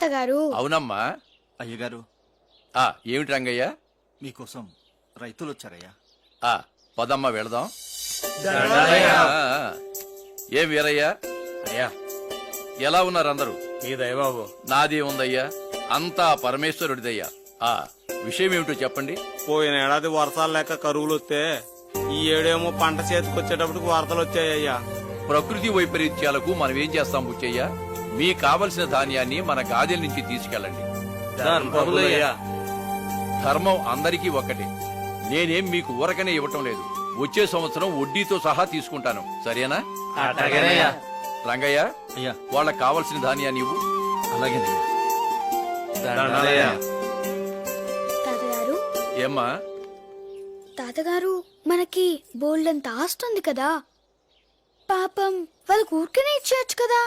తాతగారు. అవునమ్మా. అయ్యగారు, ఏమిటి రంగయ్య? మీకోసం రైతులు వచ్చారయ్యా. పదమ్మా వెళదాం. ఏం వీరయ్యా? అయ్యా, ఎలా ఉన్నారు అందరూ? మీ దయబాబు. నాదే ఉందయ్యా, అంతా పరమేశ్వరుడిదయ్యా. విషయం ఏమిటో చెప్పండి. పోయిన ఏడాది వర్షాలు లేక కరువులు వస్తే ఈ ఏడేమో పంట చేతికి వచ్చేటప్పటికి వరదలు వచ్చాయ్యా. ప్రకృతి వైపరీత్యాలకు మనం ఏం చేస్తాం బుచ్చయ్య? మీకు కావలసిన ధాన్యాన్ని మన గాదెల నుంచి తీసుకెళ్ళండి. ధర్మం అందరికీ ఒక్కటే. నేనేం మీకు ఊరకనే ఇవ్వటం లేదు. వచ్చే సంవత్సరం వడ్డీతో సహా తీసుకుంటాను, సరేనా? రంగయ్య, వాళ్ళకి కావలసిన ధాన్యాన్ని ఇవ్వు. తాతగారు, ఏమ్మా? తాతగారు, మనకి బోల్డంత ఆస్తుంది కదా, పాపం వాళ్ళకు ఊరికనే ఇచ్చేయచ్చు కదా.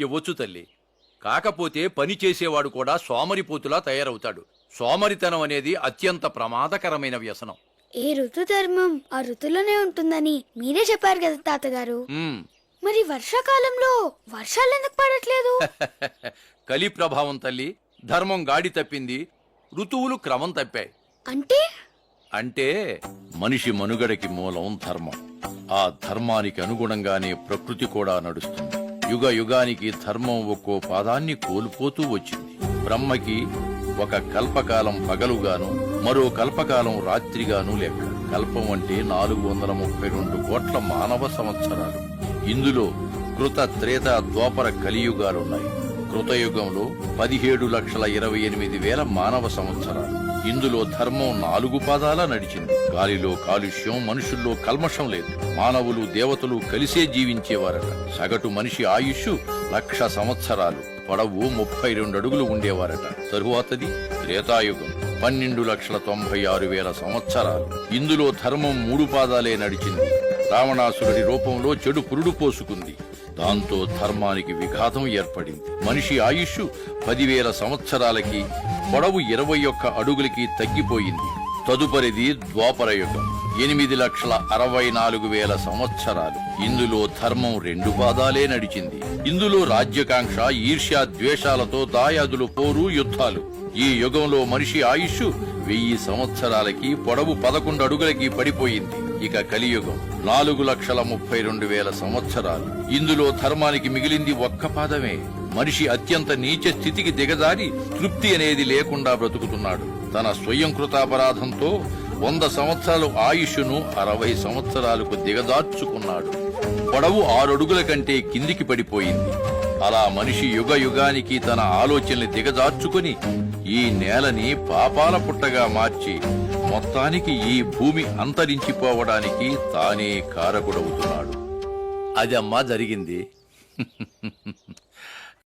ఇవ్వచ్చు తల్లి. కాకపోతే పని చేసేవాడు కూడా సోమరిపోతులా తయారవుతాడు. సోమరితనం అనేది అత్యంత ప్రమాదకరమైన వ్యసనం. ఏ ఋతు ధర్మం ఆ ఋతులోనే ఉంటుందని మీరే చెప్పారు కదా తాతగారు. మరి వర్షాకాలంలో వర్షాలు ఎందుకు పడట్లేదు? కలి ప్రభావం తల్లి. ధర్మం గాడి తప్పింది, ఋతువులు క్రమం తప్పాయి. అంటే మనిషి మనుగడకి మూలం ధర్మం. ఆ ధర్మానికి అనుగుణంగానే ప్రకృతి కూడా నడుస్తుంది. యుగ యుగానికి ధర్మం ఒక్కో పాదాన్ని కోల్పోతూ వచ్చింది. బ్రహ్మకి ఒక కల్పకాలం పగలుగాను, మరో కల్పకాలం రాత్రిగాను లెక్క. కల్పం అంటే 432 కోట్ల మానవ సంవత్సరాలు. ఇందులో కృత, త్రేత, ద్వాపర, కలియుగాలున్నాయి. కృతయుగంలో 17,28,000 మానవ సంవత్సరాలు. ఇందులో ధర్మం 4 పాదాల నడిచింది. గాలిలో కాలుష్యం, మనుషుల్లో కల్మషం లేదు. మానవులు, దేవతలు కలిసే జీవించేవారట. సగటు మనిషి ఆయుష్ 1,00,000 సంవత్సరాలు. పొడవు 32 అడుగులు ఉండేవారట. తరువాతది త్రేతాయుగం, 12,96,000 సంవత్సరాలు. ఇందులో ధర్మం 3 పాదాలే నడిచింది. రావణాసురుడి రూపంలో చెడు పురుడు పోసుకుంది. దాంతో ధర్మానికి విఘాతం ఏర్పడింది. మనిషి ఆయుష్ 10,000 సంవత్సరాలకి, పొడవు 21 అడుగులకి తగ్గిపోయింది. తదుపరిది ద్వాపరయుగం, 8,64,000 సంవత్సరాలు. ఇందులో ధర్మం 2 పాదాలే నడిచింది. ఇందులో రాజ్యకాంక్ష, ఈర్ష్య, ద్వేషాలతో దాయాదులు, పోరు, యుద్ధాలు. ఈ యుగంలో మనిషి ఆయుష్ 1000 సంవత్సరాలకి, పొడవు 11 అడుగులకి పడిపోయింది. ఇక కలియుగం 4,32,000 సంవత్సరాలు. ఇందులో ధర్మానికి మిగిలింది 1 పాదమే. మనిషి అత్యంత నీచ స్థితికి దిగజారి తృప్తి అనేది లేకుండా బ్రతుకుతున్నాడు. తన స్వయం కృతాపరాధంతో 100 సంవత్సరాలు ఆయుష్ను 60 సంవత్సరాలకు దిగదార్చుకున్నాడు. పొడవు 6 అడుగుల కంటే కిందికి పడిపోయింది. అలా మనిషి యుగ యుగానికి తన ఆలోచనల్ని దిగజార్చుకుని ఈ నేలని పాపాల పుట్టగా మార్చి మొత్తానికి ఈ భూమి అంతరించిపోవడానికి తానే కారకుడవుతున్నాడు. అది అమ్మా జరిగింది.